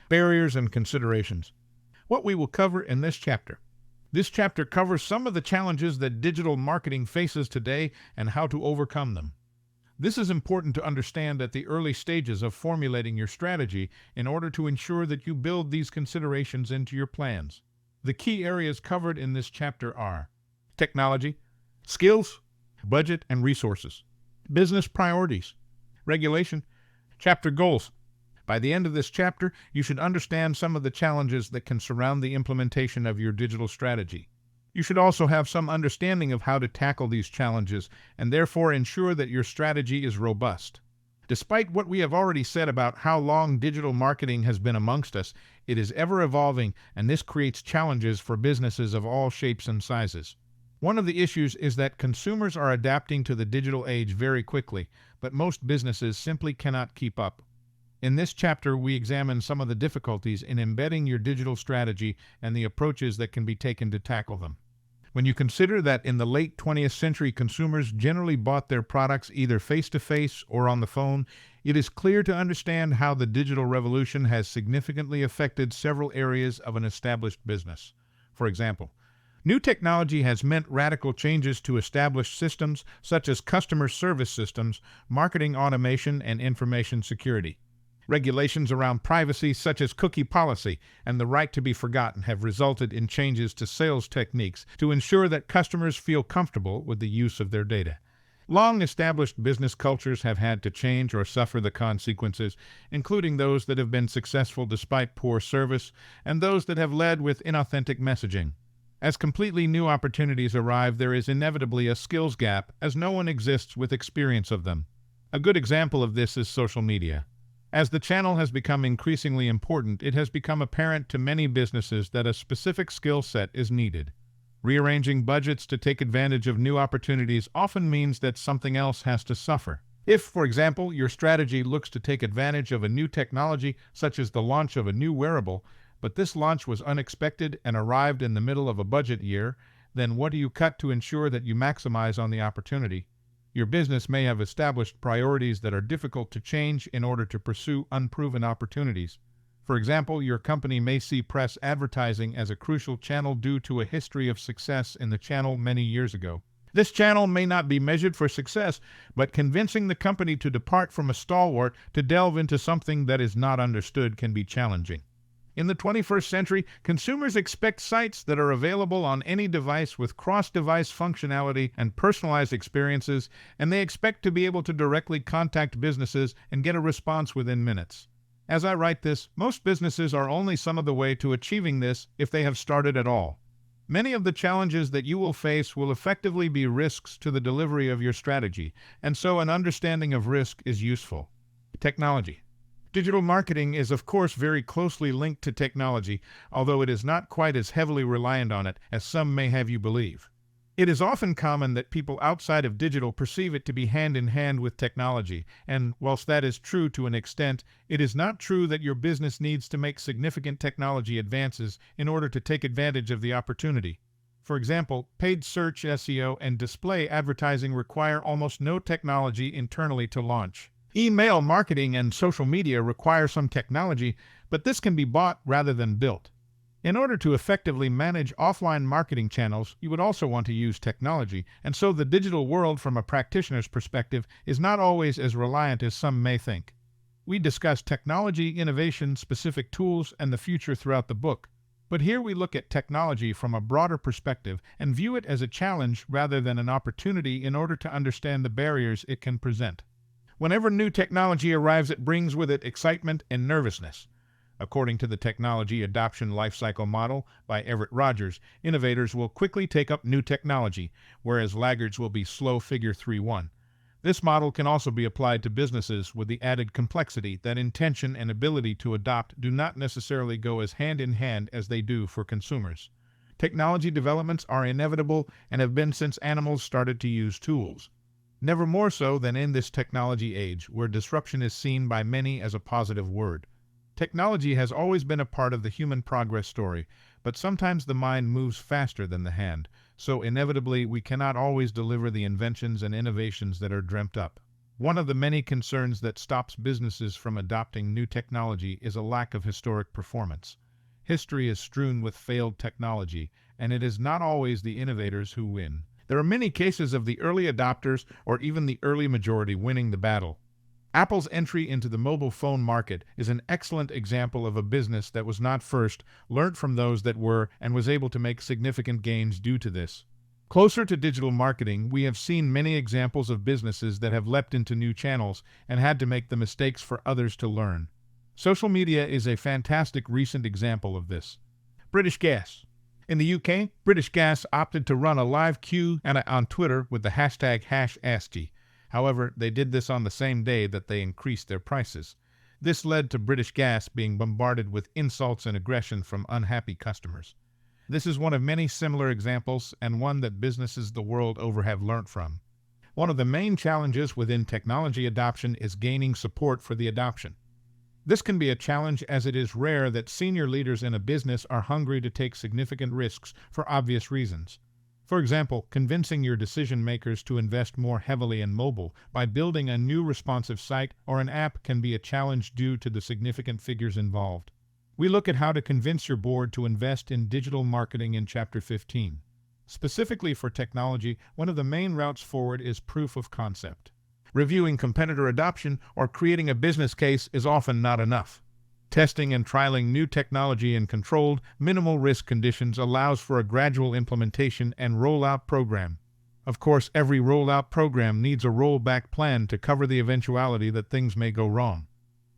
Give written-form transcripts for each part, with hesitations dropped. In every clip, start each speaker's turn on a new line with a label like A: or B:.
A: Barriers and considerations. What we will cover in this chapter. This chapter covers some of the challenges that digital marketing faces today and how to overcome them. This is important to understand at the early stages of formulating your strategy in order to ensure that you build these considerations into your plans. The key areas covered in this chapter are technology, skills, budget and resources, business priorities, regulation, chapter goals. By the end of this chapter, you should understand some of the challenges that can surround the implementation of your digital strategy. You should also have some understanding of how to tackle these challenges and therefore ensure that your strategy is robust. Despite what we have already said about how long digital marketing has been amongst us, it is ever evolving, and this creates challenges for businesses of all shapes and sizes. One of the issues is that consumers are adapting to the digital age very quickly, but most businesses simply cannot keep up. In this chapter, we examine some of the difficulties in embedding your digital strategy and the approaches that can be taken to tackle them. When you consider that in the late 20th century consumers generally bought their products either face-to-face or on the phone, it is clear to understand how the digital revolution has significantly affected several areas of an established business. For example, new technology has meant radical changes to established systems such as customer service systems, marketing automation, and information security. Regulations around privacy such as cookie policy and the right to be forgotten have resulted in changes to sales techniques to ensure that customers feel comfortable with the use of their data. Long-established business cultures have had to change or suffer the consequences, including those that have been successful despite poor service and those that have led with inauthentic messaging. As completely new opportunities arrive, there is inevitably a skills gap, as no one exists with experience of them. A good example of this is social media. As the channel has become increasingly important, it has become apparent to many businesses that a specific skill set is needed. Rearranging budgets to take advantage of new opportunities often means that something else has to suffer. If, for example, your strategy looks to take advantage of a new technology, such as the launch of a new wearable, but this launch was unexpected and arrived in the middle of a budget year, then what do you cut to ensure that you maximize on the opportunity? Your business may have established priorities that are difficult to change in order to pursue unproven opportunities. For example, your company may see press advertising as a crucial channel due to a history of success in the channel many years ago. This channel may not be measured for success, but convincing the company to depart from a stalwart to delve into something that is not understood can be challenging. In the 21st century, consumers expect sites that are available on any device with cross-device functionality and personalized experiences, and they expect to be able to directly contact businesses and get a response within minutes. As I write this, most businesses are only some of the way to achieving this if they have started at all. Many of the challenges that you will face will effectively be risks to the delivery of your strategy, and so an understanding of risk is useful. Technology. Digital marketing is, of course, very closely linked to technology, although it is not quite as heavily reliant on it as some may have you believe. It is often common that people outside of digital perceive it to be hand in hand with technology, and whilst that is true to an extent, it is not true that your business needs to make significant technology advances in order to take advantage of the opportunity. For example, paid search, SEO, and display advertising require almost no technology internally to launch. Email marketing and social media require some technology, but this can be bought rather than built. In order to effectively manage offline marketing channels, you would also want to use technology, and so the digital world from a practitioner's perspective is not always as reliant as some may think. We discuss technology, innovation, specific tools, and the future throughout the book, but here we look at technology from a broader perspective and view it as a challenge rather than an opportunity in order to understand the barriers it can present. Whenever new technology arrives, it brings with it excitement and nervousness. According to the Technology Adoption Lifecycle Model by Everett Rogers, innovators will quickly take up new technology, whereas laggards will be slow. Figure 3.1. This model can also be applied to businesses with the added complexity that intention and ability to adopt do not necessarily go as hand in hand as they do for consumers. Technology developments are inevitable and have been since animals started to use tools. Never more so than in this technology age, where disruption is seen by many as a positive word. Technology has always been a part of the human progress story, but sometimes the mind moves faster than the hand, so inevitably we cannot always deliver the inventions and innovations that are dreamt up. One of the many concerns that stops businesses from adopting new technology is a lack of historic performance. History is strewn with failed technology, and it is not always the innovators who win. There are many cases of the early adopters or even the early majority winning the battle. Apple's entry into the mobile phone market is an excellent example of a business that was not first, learned from those that were, and was able to make significant gains due to this. Closer to digital marketing, we have seen many examples of businesses that have leapt into new channels and had to make the mistakes for others to learn. Social media is a fantastic recent example of this. British Gas. In the UK, British Gas opted to run a live Q&A on Twitter with the hashtag #AskG. However, they did this on the same day that they increased their prices. This led to British Gas being bombarded with insults and aggression from unhappy customers. This is one of many similar examples and one that businesses the world over have learned from. One of the main challenges within technology adoption is gaining support for the adoption. This can be a challenge as it is rare that senior leaders in a business are hungry to take significant risks for obvious reasons. For example, convincing your decision makers to invest more heavily in mobile by building a new responsive site or an app can be a challenge due to the significant figures involved. We look at how to convince your board to invest in digital marketing in Chapter 15. Specifically for technology, one of the main routes forward is proof of concept. Reviewing competitor adoption or creating a business case is often not enough. Testing and trialing new technology in controlled, minimal-risk conditions allows for a gradual implementation and rollout program. Of course, every rollout program needs a rollback plan to cover the eventuality that things may go wrong.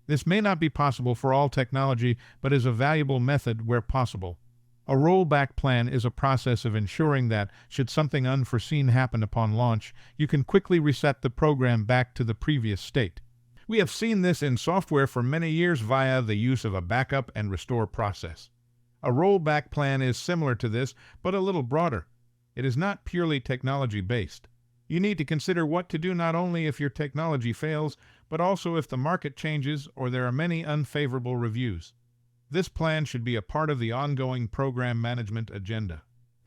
A: This may not be possible for all technology, but is a valuable method where possible. A rollback plan is a process of ensuring that, should something unforeseen happen upon launch, you can quickly reset the program back to the previous state. We have seen this in software for many years via the use of a backup and restore process. A rollback plan is similar to this, but a little broader. It is not purely technology-based. You need to consider what to do not only if your technology fails, but also if the market changes or there are many unfavorable reviews. This plan should be a part of the ongoing program management agenda.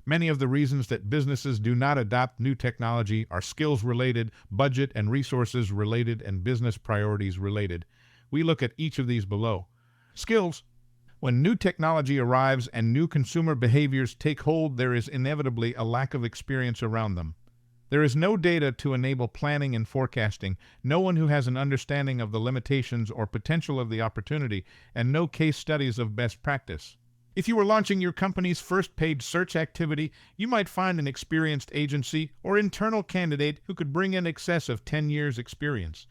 A: Many of the reasons that businesses do not adopt new technology are skills-related, budget and resources-related, and business priorities-related. We look at each of these below. Skills. When new technology arrives and new consumer behaviors take hold, there is inevitably a lack of experience around them. There is no data to enable planning and forecasting, no one who has an understanding of the limitations or potential of the opportunity, and no case studies of best practice. If you were launching your company's first paid search activity, you might find an experienced agency or internal candidate who could bring in excess of 10 years' experience.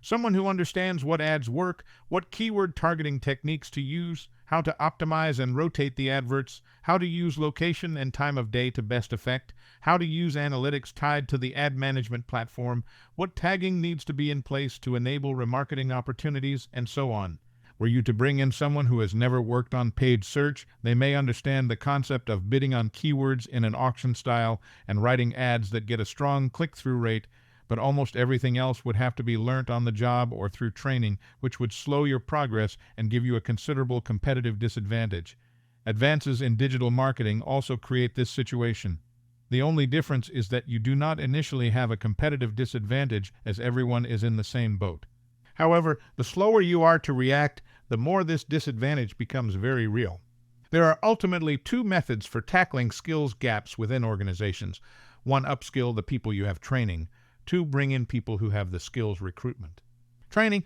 A: Someone who understands what ads work, what keyword targeting techniques to use, how to optimize and rotate the adverts, how to use location and time of day to best effect, how to use analytics tied to the ad management platform, what tagging needs to be in place to enable remarketing opportunities, and so on. Were you to bring in someone who has never worked on paid search, they may understand the concept of bidding on keywords in an auction style and writing ads that get a strong click-through rate, but almost everything else would have to be learnt on the job or through training, which would slow your progress and give you a considerable competitive disadvantage. Advances in digital marketing also create this situation. The only difference is that you do not initially have a competitive disadvantage as everyone is in the same boat. However, the slower you are to react, the more this disadvantage becomes very real. There are ultimately two methods for tackling skills gaps within organizations. One, upskill the people you have training. Two, bring in people who have the skills recruitment. Training.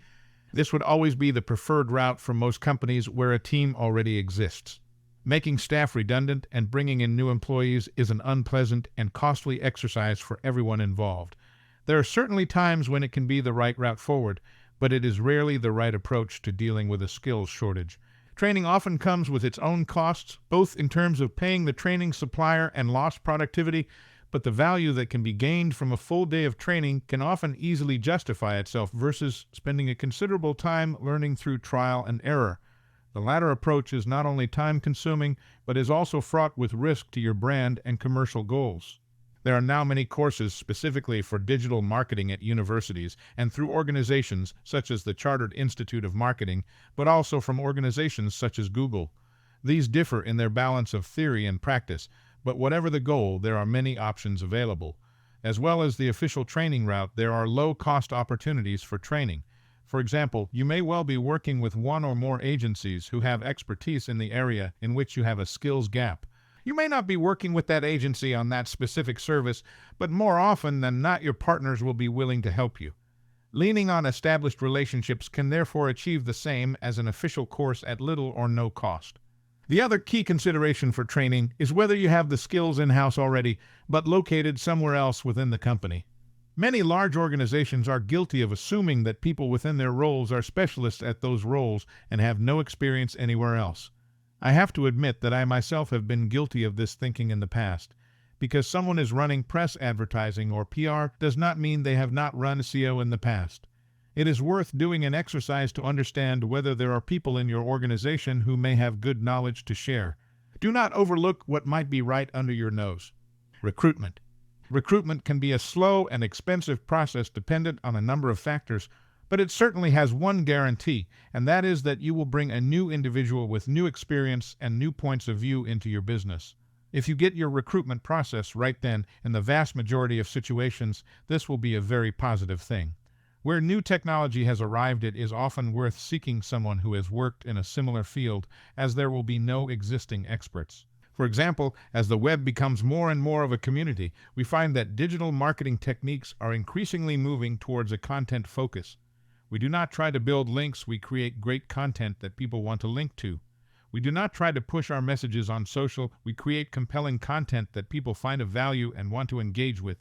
A: This would always be the preferred route for most companies where a team already exists. Making staff redundant and bringing in new employees is an unpleasant and costly exercise for everyone involved. There are certainly times when it can be the right route forward, but it is rarely the right approach to dealing with a skills shortage. Training often comes with its own costs, both in terms of paying the training supplier and lost productivity, but the value that can be gained from a full day of training can often easily justify itself versus spending a considerable time learning through trial and error. The latter approach is not only time-consuming, but is also fraught with risk to your brand and commercial goals. There are now many courses specifically for digital marketing at universities and through organizations such as the Chartered Institute of Marketing, but also from organizations such as Google. These differ in their balance of theory and practice, but whatever the goal, there are many options available. As well as the official training route, there are low-cost opportunities for training. For example, you may well be working with one or more agencies who have expertise in the area in which you have a skills gap. You may not be working with that agency on that specific service, but more often than not, your partners will be willing to help you. Leaning on established relationships can therefore achieve the same as an official course at little or no cost. The other key consideration for training is whether you have the skills in-house already, but located somewhere else within the company. Many large organizations are guilty of assuming that people within their roles are specialists at those roles and have no experience anywhere else. I have to admit that I myself have been guilty of this thinking in the past. Because someone is running press advertising or PR does not mean they have not run SEO in the past. It is worth doing an exercise to understand whether there are people in your organization who may have good knowledge to share. Do not overlook what might be right under your nose. Recruitment. Recruitment can be a slow and expensive process dependent on a number of factors, but it certainly has one guarantee, and that is that you will bring a new individual with new experience and new points of view into your business. If you get your recruitment process right then, in the vast majority of situations, this will be a very positive thing. Where new technology has arrived, it is often worth seeking someone who has worked in a similar field, as there will be no existing experts. For example, as the web becomes more and more of a community, we find that digital marketing techniques are increasingly moving towards a content focus. We do not try to build links, we create great content that people want to link to. We do not try to push our messages on social, we create compelling content that people find of value and want to engage with.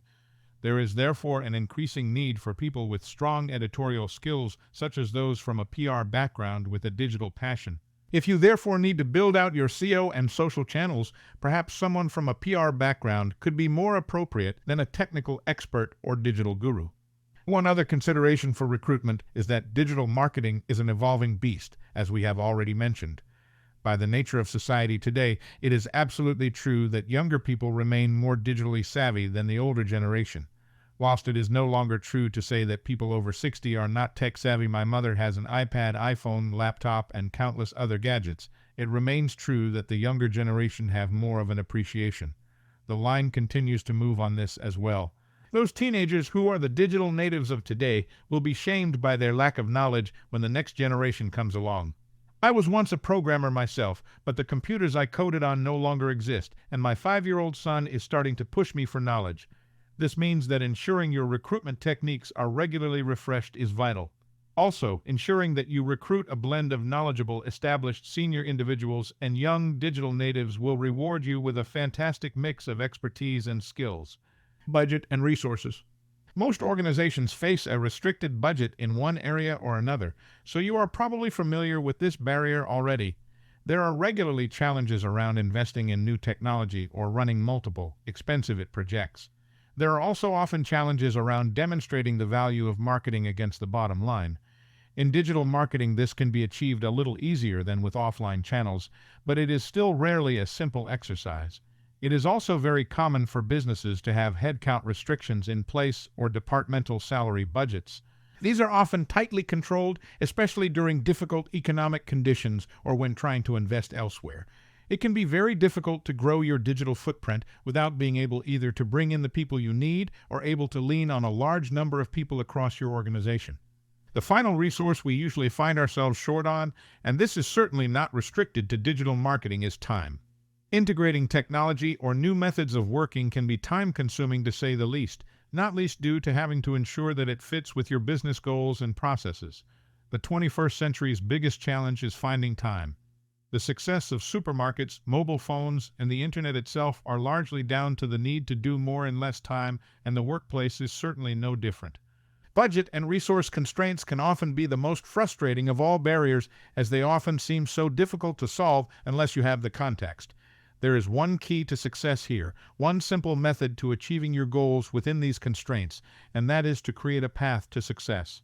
A: There is therefore an increasing need for people with strong editorial skills, such as those from a PR background with a digital passion. If you therefore need to build out your SEO and social channels, perhaps someone from a PR background could be more appropriate than a technical expert or digital guru. One other consideration for recruitment is that digital marketing is an evolving beast, as we have already mentioned. By the nature of society today, it is absolutely true that younger people remain more digitally savvy than the older generation. Whilst it is no longer true to say that people over 60 are not tech-savvy, my mother has an iPad, iPhone, laptop, and countless other gadgets, it remains true that the younger generation have more of an appreciation. The line continues to move on this as well. Those teenagers who are the digital natives of today will be shamed by their lack of knowledge when the next generation comes along. I was once a programmer myself, but the computers I coded on no longer exist, and my 5-year-old son is starting to push me for knowledge. This means that ensuring your recruitment techniques are regularly refreshed is vital. Also, ensuring that you recruit a blend of knowledgeable, established senior individuals and young digital natives will reward you with a fantastic mix of expertise and skills. Budget and resources. Most organizations face a restricted budget in one area or another, so you are probably familiar with this barrier already. There are regularly challenges around investing in new technology or running multiple, expensive projects. There are also often challenges around demonstrating the value of marketing against the bottom line. In digital marketing, this can be achieved a little easier than with offline channels, but it is still rarely a simple exercise. It is also very common for businesses to have headcount restrictions in place or departmental salary budgets. These are often tightly controlled, especially during difficult economic conditions or when trying to invest elsewhere. It can be very difficult to grow your digital footprint without being able either to bring in the people you need or able to lean on a large number of people across your organization. The final resource we usually find ourselves short on, and this is certainly not restricted to digital marketing, is time. Integrating technology or new methods of working can be time-consuming to say the least, not least due to having to ensure that it fits with your business goals and processes. The 21st century's biggest challenge is finding time. The success of supermarkets, mobile phones, and the internet itself are largely down to the need to do more in less time, and the workplace is certainly no different. Budget and resource constraints can often be the most frustrating of all barriers, as they often seem so difficult to solve unless you have the context. There is one key to success here, one simple method to achieving your goals within these constraints, and that is to create a path to success.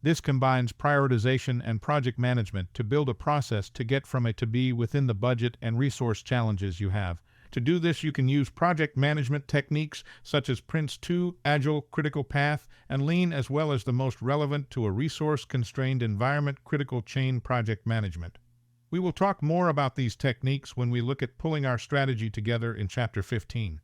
A: This combines prioritization and project management to build a process to get from A to B within the budget and resource challenges you have. To do this, you can use project management techniques such as PRINCE2, Agile, Critical Path, and Lean, as well as the most relevant to a resource-constrained environment, critical chain project management. We will talk more about these techniques when we look at pulling our strategy together in Chapter 15.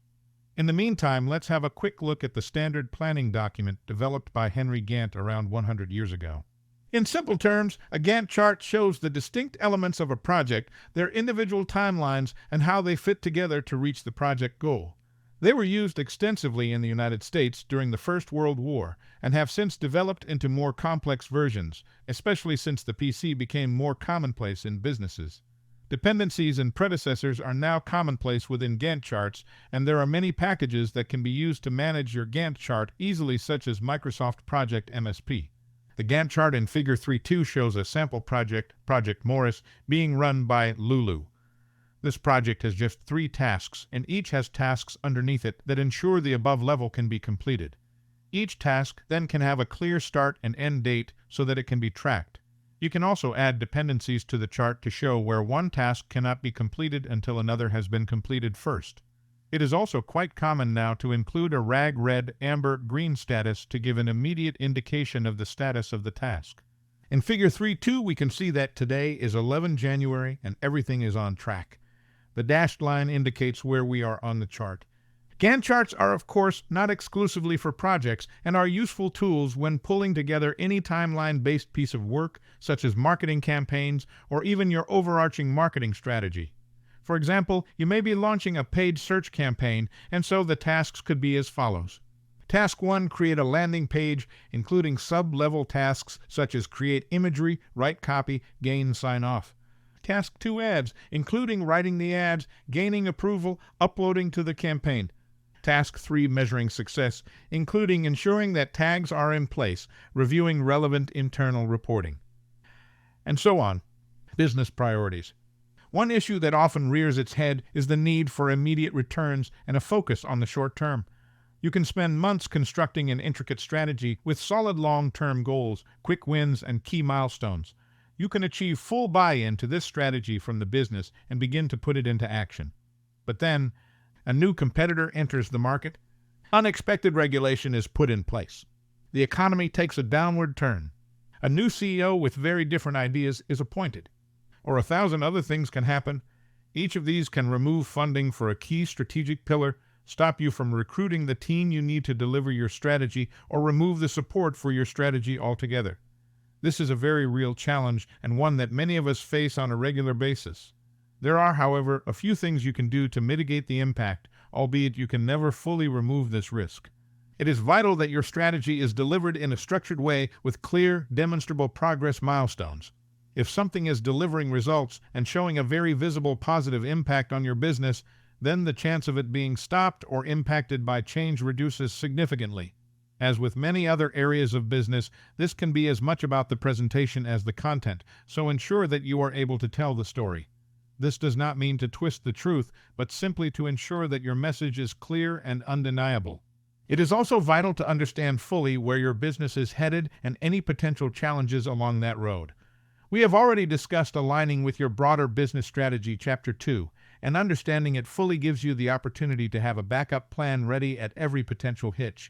A: In the meantime, let's have a quick look at the standard planning document developed by Henry Gantt around 100 years ago. In simple terms, a Gantt chart shows the distinct elements of a project, their individual timelines, and how they fit together to reach the project goal. They were used extensively in the United States during the First World War and have since developed into more complex versions, especially since the PC became more commonplace in businesses. Dependencies and predecessors are now commonplace within Gantt charts, and there are many packages that can be used to manage your Gantt chart easily, such as Microsoft Project MSP. The Gantt chart in Figure 3.2 shows a sample project, Project Morris, being run by Lulu. This project has just 3 tasks, and each has tasks underneath it that ensure the above level can be completed. Each task then can have a clear start and end date so that it can be tracked. You can also add dependencies to the chart to show where one task cannot be completed until another has been completed first. It is also quite common now to include a rag red, amber, green status to give an immediate indication of the status of the task. In Figure 3.2, we can see that today is 11 January and everything is on track. The dashed line indicates where we are on the chart. Gantt charts are, of course, not exclusively for projects and are useful tools when pulling together any timeline-based piece of work, such as marketing campaigns or even your overarching marketing strategy. For example, you may be launching a paid search campaign, and so the tasks could be as follows. Task 1, create a landing page, including sub-level tasks such as create imagery, write copy, gain sign-off. Task 2, ads, including writing the ads, gaining approval, uploading to the campaign. Task 3, measuring success, including ensuring that tags are in place, reviewing relevant internal reporting. And so on. Business priorities. One issue that often rears its head is the need for immediate returns and a focus on the short term. You can spend months constructing an intricate strategy with solid long-term goals, quick wins, and key milestones. You can achieve full buy-in to this strategy from the business and begin to put it into action. But then, a new competitor enters the market. Unexpected regulation is put in place. The economy takes a downward turn. A new CEO with very different ideas is appointed. Or 1,000 other things can happen. Each of these can remove funding for a key strategic pillar, stop you from recruiting the team you need to deliver your strategy, or remove the support for your strategy altogether. This is a very real challenge and one that many of us face on a regular basis. There are, however, a few things you can do to mitigate the impact, albeit you can never fully remove this risk. It is vital that your strategy is delivered in a structured way with clear, demonstrable progress milestones. If something is delivering results and showing a very visible positive impact on your business, then the chance of it being stopped or impacted by change reduces significantly. As with many other areas of business, this can be as much about the presentation as the content, so ensure that you are able to tell the story. This does not mean to twist the truth, but simply to ensure that your message is clear and undeniable. It is also vital to understand fully where your business is headed and any potential challenges along that road. We have already discussed aligning with your broader business strategy, Chapter 2, and understanding it fully gives you the opportunity to have a backup plan ready at every potential hitch.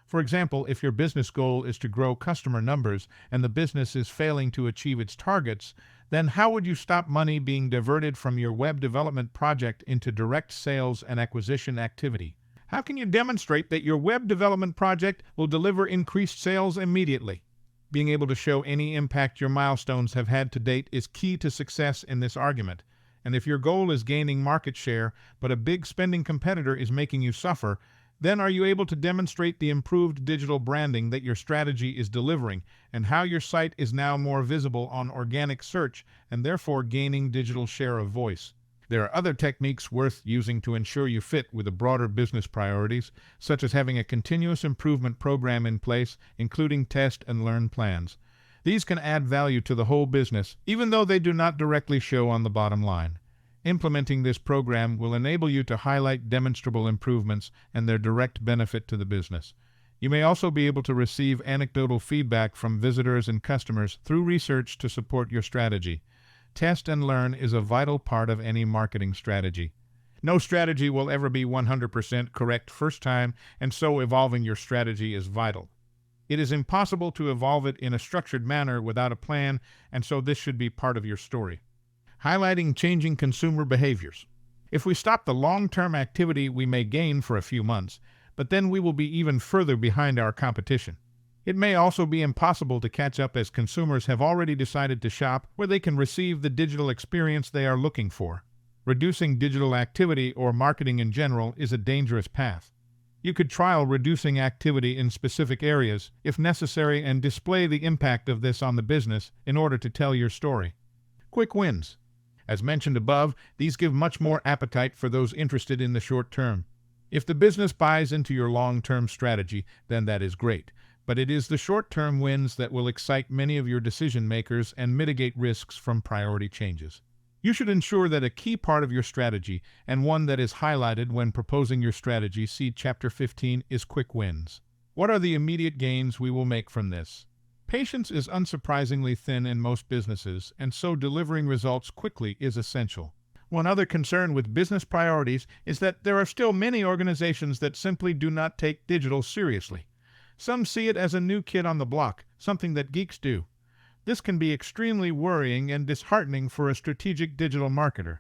A: For example, if your business goal is to grow customer numbers and the business is failing to achieve its targets, then how would you stop money being diverted from your web development project into direct sales and acquisition activity? How can you demonstrate that your web development project will deliver increased sales immediately? Being able to show any impact your milestones have had to date is key to success in this argument. And if your goal is gaining market share, but a big spending competitor is making you suffer, then are you able to demonstrate the improved digital branding that your strategy is delivering and how your site is now more visible on organic search and therefore gaining digital share of voice? There are other techniques worth using to ensure you fit with the broader business priorities, such as having a continuous improvement program in place, including test and learn plans. These can add value to the whole business, even though they do not directly show on the bottom line. Implementing this program will enable you to highlight demonstrable improvements and their direct benefit to the business. You may also be able to receive anecdotal feedback from visitors and customers through research to support your strategy. Test and learn is a vital part of any marketing strategy. No strategy will ever be 100% correct first time, and so evolving your strategy is vital. It is impossible to evolve it in a structured manner without a plan, and so this should be part of your story. Highlighting changing consumer behaviors. If we stop the long-term activity, we may gain for a few months, but then we will be even further behind our competition. It may also be impossible to catch up as consumers have already decided to shop where they can receive the digital experience they are looking for. Reducing digital activity or marketing in general is a dangerous path. You could trial reducing activity in specific areas, if necessary, and display the impact of this on the business in order to tell your story. Quick wins. As mentioned above, these give much more appetite for those interested in the short term. If the business buys into your long-term strategy, then that is great. But it is the short-term wins that will excite many of your decision makers and mitigate risks from priority changes. You should ensure that a key part of your strategy, and one that is highlighted when proposing your strategy, see Chapter 15, is quick wins. What are the immediate gains we will make from this? Patience is unsurprisingly thin in most businesses, and so delivering results quickly is essential. One other concern with business priorities is that there are still many organizations that simply do not take digital seriously. Some see it as a new kid on the block, something that geeks do. This can be extremely worrying and disheartening for a strategic digital marketer.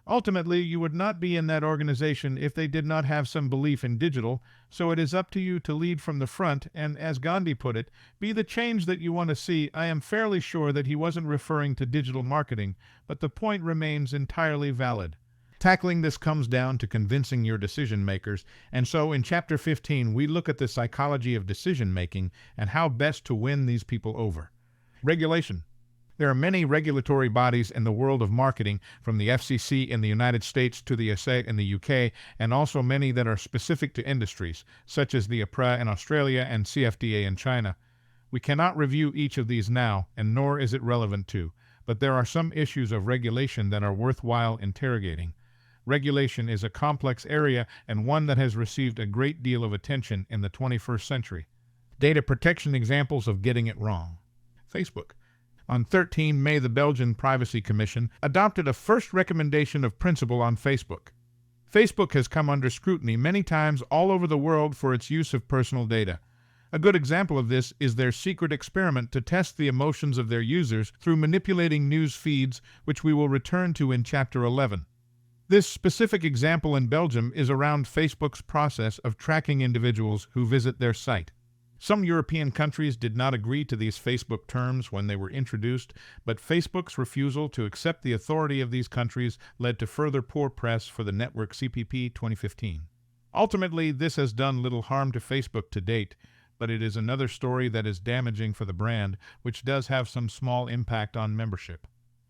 A: Ultimately, you would not be in that organization if they did not have some belief in digital, so it is up to you to lead from the front and, as Gandhi put it, be the change that you want to see. I am fairly sure that he wasn't referring to digital marketing, but the point remains entirely valid. Tackling this comes down to convincing your decision makers, and so in Chapter 15 we look at the psychology of decision making and how best to win these people over. Regulation. There are many regulatory bodies in the world of marketing, from the FCC in the United States to the SA in the UK, and also many that are specific to industries, such as the APRA in Australia and CFDA in China. We cannot review each of these now, and nor is it relevant to, but there are some issues of regulation that are worthwhile interrogating. Regulation is a complex area and one that has received a great deal of attention in the 21st century. Data protection examples of getting it wrong. Facebook. On 13 May, the Belgian Privacy Commission adopted a first recommendation of principle on Facebook. Facebook has come under scrutiny many times all over the world for its use of personal data. A good example of this is their secret experiment to test the emotions of their users through manipulating news feeds, which we will return to in Chapter 11. This specific example in Belgium is around Facebook's process of tracking individuals who visit their site. Some European countries did not agree to these Facebook terms when they were introduced, but Facebook's refusal to accept the authority of these countries led to further poor press for the network CPP 2015. Ultimately, this has done little harm to Facebook to date, but it is another story that is damaging for the brand, which does have some small impact on membership.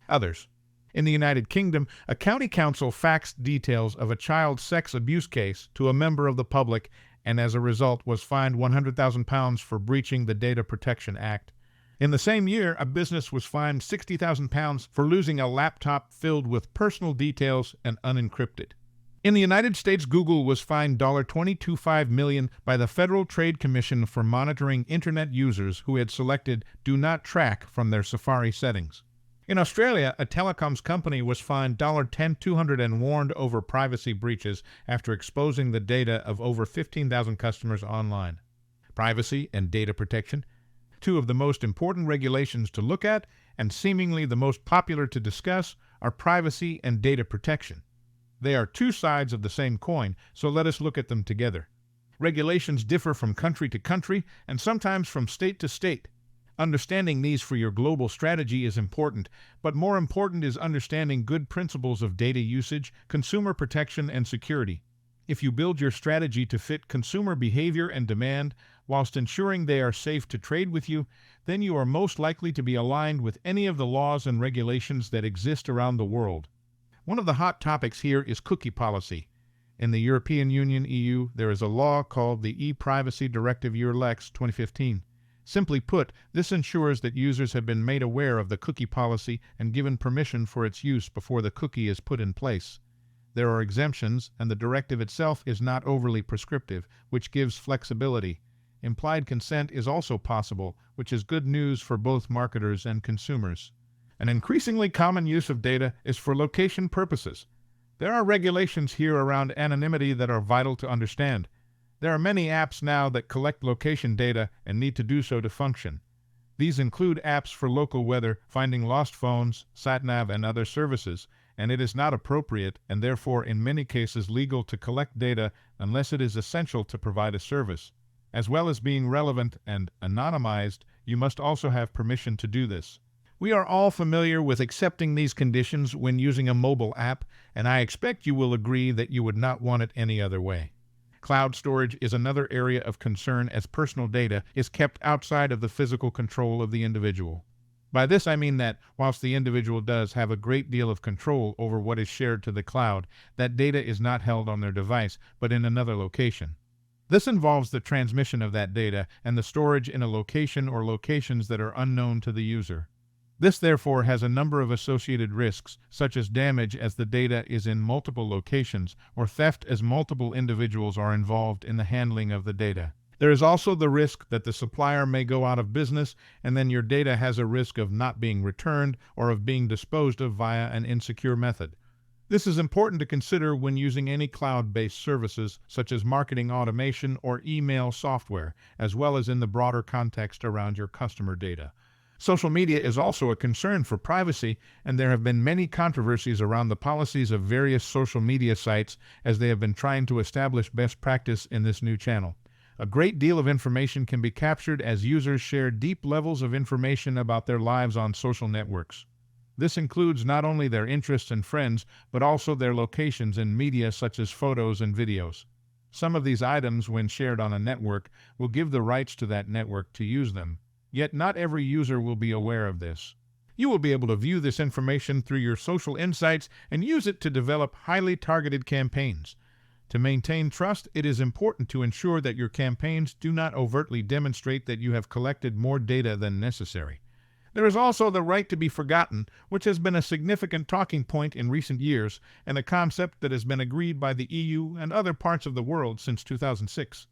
A: Others. In the United Kingdom, a county council faxed details of a child sex abuse case to a member of the public and as a result was fined £100,000 for breaching the Data Protection Act. In the same year, a business was fined £60,000 for losing a laptop filled with personal details and unencrypted. In the United States, Google was fined $225 million by the Federal Trade Commission for monitoring Internet users who had selected Do Not Track from their Safari settings. In Australia, a telecoms company was fined $10,200 and warned over privacy breaches after exposing the data of over 15,000 customers online. Privacy and data protection, two of the most important regulations to look at and seemingly the most popular to discuss, are privacy and data protection. They are two sides of the same coin, so let us look at them together. Regulations differ from country to country and sometimes from state to state. Understanding these for your global strategy is important, but more important is understanding good principles of data usage, consumer protection, and security. If you build your strategy to fit consumer behavior and demand, whilst ensuring they are safe to trade with you, then you are most likely to be aligned with any of the laws and regulations that exist around the world. One of the hot topics here is cookie policy. In the European Union (EU), there is a law called the e-Privacy Directive (Lex) 2015. Simply put, this ensures that users have been made aware of the cookie policy and given permission for its use before the cookie is put in place. There are exemptions, and the directive itself is not overly prescriptive, which gives flexibility. Implied consent is also possible, which is good news for both marketers and consumers. An increasingly common use of data is for location purposes. There are regulations here around anonymity that are vital to understand. There are many apps now that collect location data and need to do so to function. These include apps for local weather, finding lost phones, sat-nav, and other services, and it is not appropriate and therefore in many cases legal to collect data unless it is essential to provide a service. As well as being relevant and anonymized, you must also have permission to do this. We are all familiar with accepting these conditions when using a mobile app, and I expect you will agree that you would not want it any other way. Cloud storage is another area of concern as personal data is kept outside of the physical control of the individual. By this I mean that, whilst the individual does have a great deal of control over what is shared to the cloud, that data is not held on their device, but in another location. This involves the transmission of that data and the storage in a location or locations that are unknown to the user. This therefore has a number of associated risks, such as damage as the data is in multiple locations, or theft as multiple individuals are involved in the handling of the data. There is also the risk that the supplier may go out of business, and then your data has a risk of not being returned or of being disposed of via an insecure method. This is important to consider when using any cloud-based services, such as marketing automation or email software, as well as in the broader context around your customer data. Social media is also a concern for privacy, and there have been many controversies around the policies of various social media sites as they have been trying to establish best practice in this new channel. A great deal of information can be captured as users share deep levels of information about their lives on social networks. This includes not only their interests and friends, but also their locations in media such as photos and videos. Some of these items, when shared on a network, will give the rights to that network to use them. Yet not every user will be aware of this. You will be able to view this information through your social insights and use it to develop highly targeted campaigns. To maintain trust, it is important to ensure that your campaigns do not overtly demonstrate that you have collected more data than necessary. There is also the right to be forgotten, which has been a significant talking point in recent years and a concept that has been agreed by the EU and other parts of the world since 2006.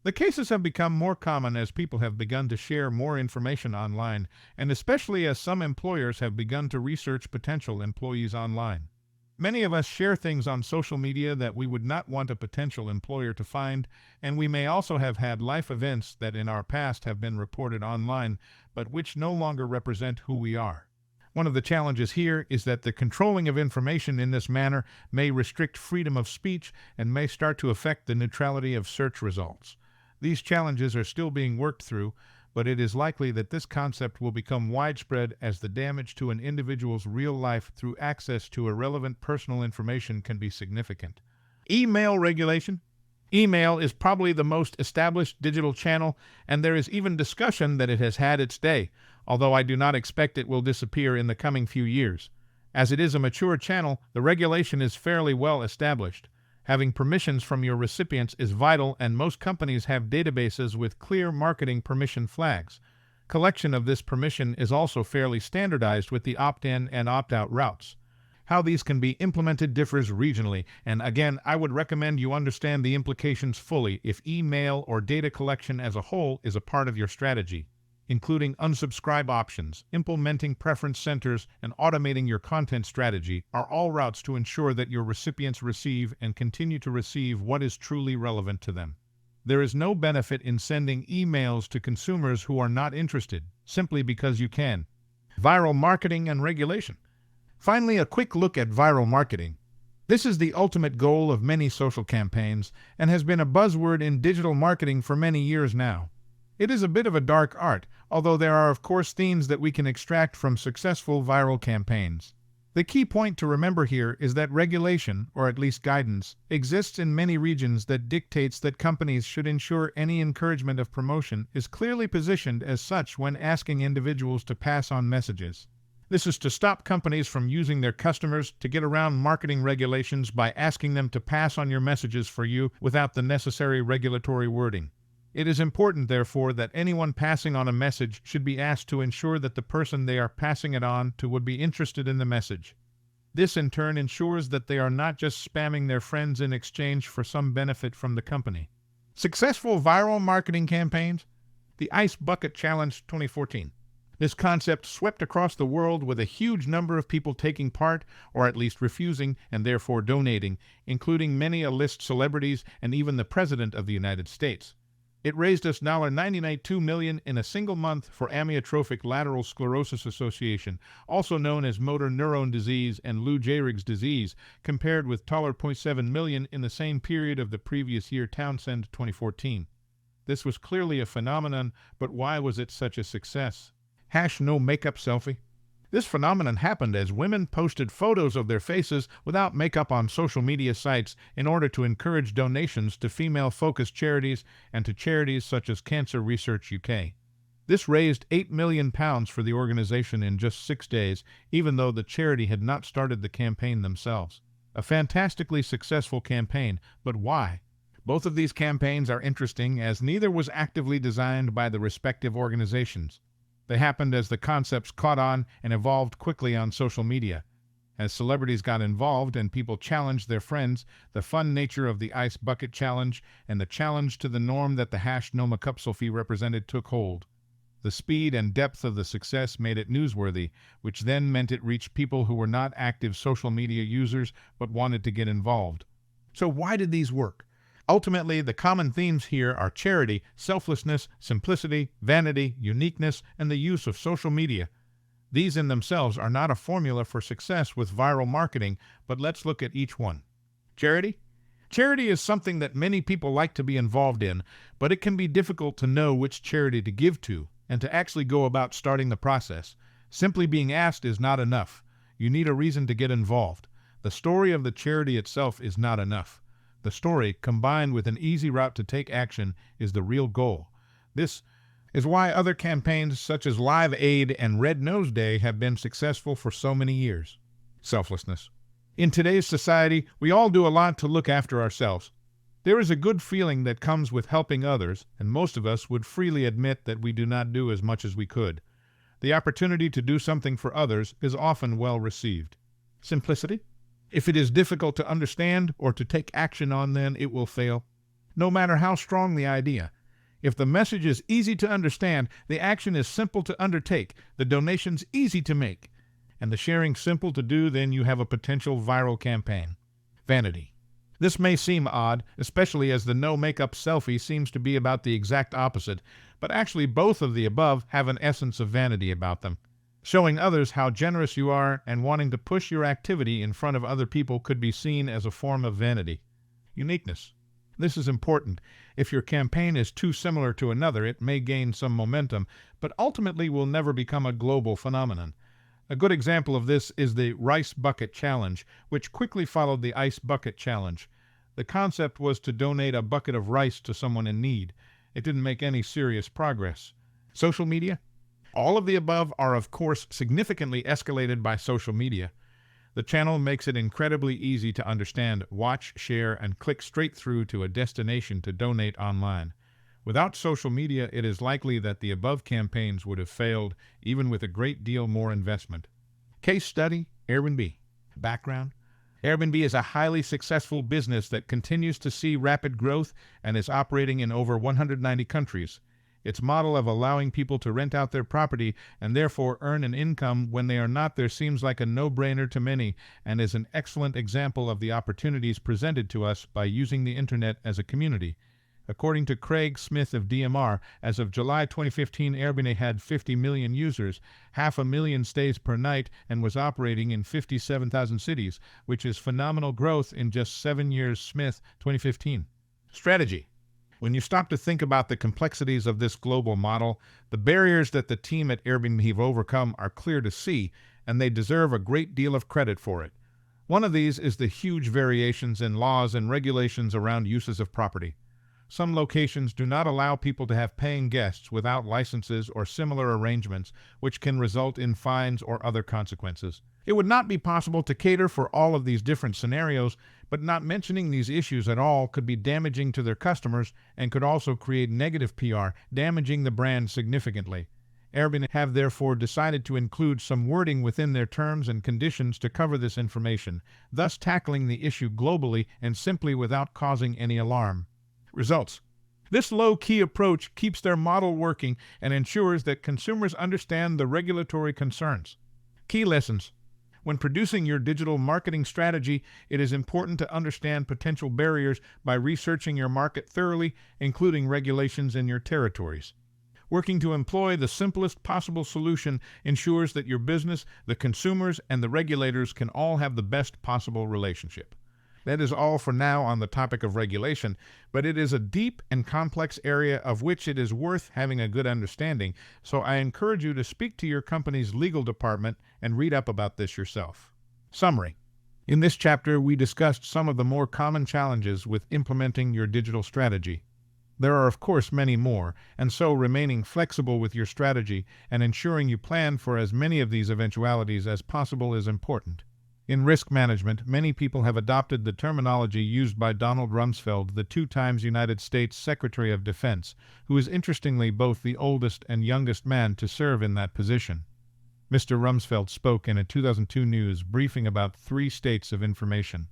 A: The cases have become more common as people have begun to share more information online, and especially as some employers have begun to research potential employees online. Many of us share things on social media that we would not want a potential employer to find, and we may also have had life events that in our past have been reported online, but which no longer represent who we are. One of the challenges here is that the controlling of information in this manner may restrict freedom of speech and may start to affect the neutrality of search results. These challenges are still being worked through, but it is likely that this concept will become widespread as the damage to an individual's real life through access to irrelevant personal information can be significant. Email regulation. Email is probably the most established digital channel, and there is even discussion that it has had its day, although I do not expect it will disappear in the coming few years. As it is a mature channel, the regulation is fairly well established. Having permissions from your recipients is vital, and most companies have databases with clear marketing permission flags. Collection of this permission is also fairly standardized with the opt-in and opt-out routes. How these can be implemented differs regionally, and again, I would recommend you understand the implications fully if email or data collection as a whole is a part of your strategy. Including unsubscribe options, implementing preference centers, and automating your content strategy are all routes to ensure that your recipients receive and continue to receive what is truly relevant to them. There is no benefit in sending emails to consumers who are not interested, simply because you can. Viral marketing and regulation. Finally, a quick look at viral marketing. This is the ultimate goal of many social campaigns and has been a buzzword in digital marketing for many years now. It is a bit of a dark art, although there are of course themes that we can extract from successful viral campaigns. The key point to remember here is that regulation, or at least guidance, exists in many regions that dictates that companies should ensure any encouragement of promotion is clearly positioned as such when asking individuals to pass on messages. This is to stop companies from using their customers to get around marketing regulations by asking them to pass on your messages for you without the necessary regulatory wording. It is important, therefore, that anyone passing on a message should be asked to ensure that the person they are passing it on to would be interested in the message. This, in turn, ensures that they are not just spamming their friends in exchange for some benefit from the company. Successful viral marketing campaigns. The Ice Bucket Challenge 2014. This concept swept across the world with a huge number of people taking part, or at least refusing, and therefore donating, including many A-list celebrities and even the President of the United States. It raised us $92 million in a single month for Amyotrophic Lateral Sclerosis Association, also known as motor neurone disease and Lou Gehrig's disease, compared with $0.7 million in the same period of the previous year, Townsend 2014. This was clearly a phenomenon, but why was it such a success? No makeup selfie. This phenomenon happened as women posted photos of their faces without makeup on social media sites in order to encourage donations to female-focused charities and to charities such as Cancer Research UK. This raised £8 million for the organization in just 6 days, even though the charity had not started the campaign themselves. A fantastically successful campaign, but why? Both of these campaigns are interesting as neither was actively designed by the respective organizations. They happened as the concepts caught on and evolved quickly on social media. As celebrities got involved and people challenged their friends, the fun nature of the Ice Bucket Challenge and the challenge to the norm that the No Makeup Selfie represented took hold. The speed and depth of the success made it newsworthy, which then meant it reached people who were not active social media users but wanted to get involved. So why did these work? Ultimately, the common themes here are charity, selflessness, simplicity, vanity, uniqueness, and the use of social media. These in themselves are not a formula for success with viral marketing, but let's look at each one. Charity? Charity is something that many people like to be involved in, but it can be difficult to know which charity to give to and to actually go about starting the process. Simply being asked is not enough. You need a reason to get involved. The story of the charity itself is not enough. The story, combined with an easy route to take action, is the real goal. This is why other campaigns such as Live Aid and Red Nose Day have been successful for so many years. Selflessness. In today's society, we all do a lot to look after ourselves. There is a good feeling that comes with helping others, and most of us would freely admit that we do not do as much as we could. The opportunity to do something for others is often well received. Simplicity. If it is difficult to understand or to take action on, then it will fail. No matter how strong the idea. If the message is easy to understand, the action is simple to undertake, the donations easy to make, and the sharing simple to do, then you have a potential viral campaign. Vanity. This may seem odd, especially as the no makeup selfie seems to be about the exact opposite, but actually both of the above have an essence of vanity about them. Showing others how generous you are and wanting to push your activity in front of other people could be seen as a form of vanity. Uniqueness. This is important. If your campaign is too similar to another, it may gain some momentum, but ultimately will never become a global phenomenon. A good example of this is the Rice Bucket Challenge, which quickly followed the Ice Bucket Challenge. The concept was to donate a bucket of rice to someone in need. It didn't make any serious progress. Social media? All of the above are, of course, significantly escalated by social media. The channel makes it incredibly easy to understand, watch, share, and click straight through to a destination to donate online. Without social media, it is likely that the above campaigns would have failed, even with a great deal more investment. Case study, Airbnb. Background. Airbnb is a highly successful business that continues to see rapid growth and is operating in over 190 countries. Its model of allowing people to rent out their property and therefore earn an income when they are not there seems like a no-brainer to many and is an excellent example of the opportunities presented to us by using the internet as a community. According to Craig Smith of DMR, as of July 2015, Airbnb had 50 million users, 500,000 stays per night, and was operating in 57,000 cities, which is phenomenal growth in just 7 years. Smith, 2015. Strategy. When you stop to think about the complexities of this global model, the barriers that the team at Airbnb have overcome are clear to see, and they deserve a great deal of credit for it. One of these is the huge variations in laws and regulations around uses of property. Some locations do not allow people to have paying guests without licenses or similar arrangements, which can result in fines or other consequences. It would not be possible to cater for all of these different scenarios, but not mentioning these issues at all could be damaging to their customers and could also create negative PR, damaging the brand significantly. Airbnb have therefore decided to include some wording within their terms and conditions to cover this information, thus tackling the issue globally and simply without causing any alarm. Results. This low-key approach keeps their model working and ensures that consumers understand the regulatory concerns. Key lessons. When producing your digital marketing strategy, it is important to understand potential barriers by researching your market thoroughly, including regulations in your territories. Working to employ the simplest possible solution ensures that your business, the consumers, and the regulators can all have the best possible relationship. That is all for now on the topic of regulation, but it is a deep and complex area of which it is worth having a good understanding, so I encourage you to speak to your company's legal department and read up about this yourself. Summary. In this chapter, we discussed some of the more common challenges with implementing your digital strategy. There are, of course, many more, and so remaining flexible with your strategy and ensuring you plan for as many of these eventualities as possible is important. In risk management, many people have adopted the terminology used by Donald Rumsfeld, the 2 times United States Secretary of Defense, who is interestingly both the oldest and youngest man to serve in that position. Mr. Rumsfeld spoke in a 2002 news briefing about 3 states of information.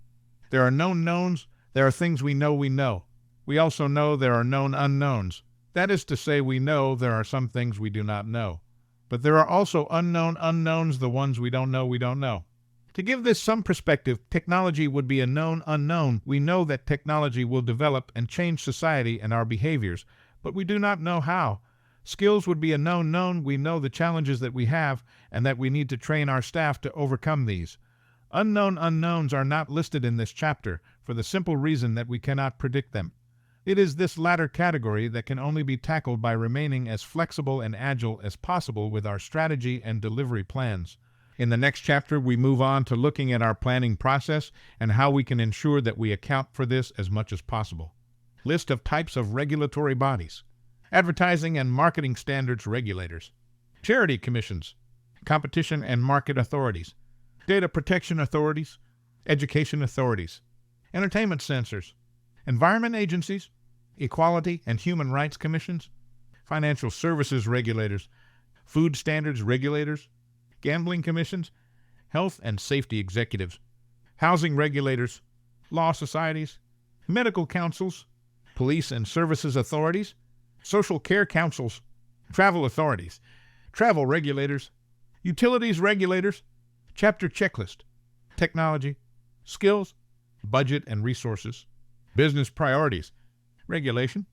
A: There are known knowns, there are things we know we know. We also know there are known unknowns. That is to say, we know there are some things we do not know. But there are also unknown unknowns, the ones we don't know we don't know. To give this some perspective, technology would be a known unknown. We know that technology will develop and change society and our behaviors, but we do not know how. Skills would be a known known. We know the challenges that we have and that we need to train our staff to overcome these. Unknown unknowns are not listed in this chapter for the simple reason that we cannot predict them. It is this latter category that can only be tackled by remaining as flexible and agile as possible with our strategy and delivery plans. In the next chapter, we move on to looking at our planning process and how we can ensure that we account for this as much as possible. List of types of regulatory bodies. Advertising and marketing standards regulators. Charity commissions. Competition and market authorities. Data protection authorities. Education authorities. Entertainment censors. Environment agencies. Equality and human rights commissions. Financial services regulators. Food standards regulators. Gambling commissions, health and safety executives, housing regulators, law societies, medical councils, police and services authorities, social care councils, travel authorities, travel regulators, utilities regulators, chapter checklist, technology, skills, budget and resources, business priorities, regulation,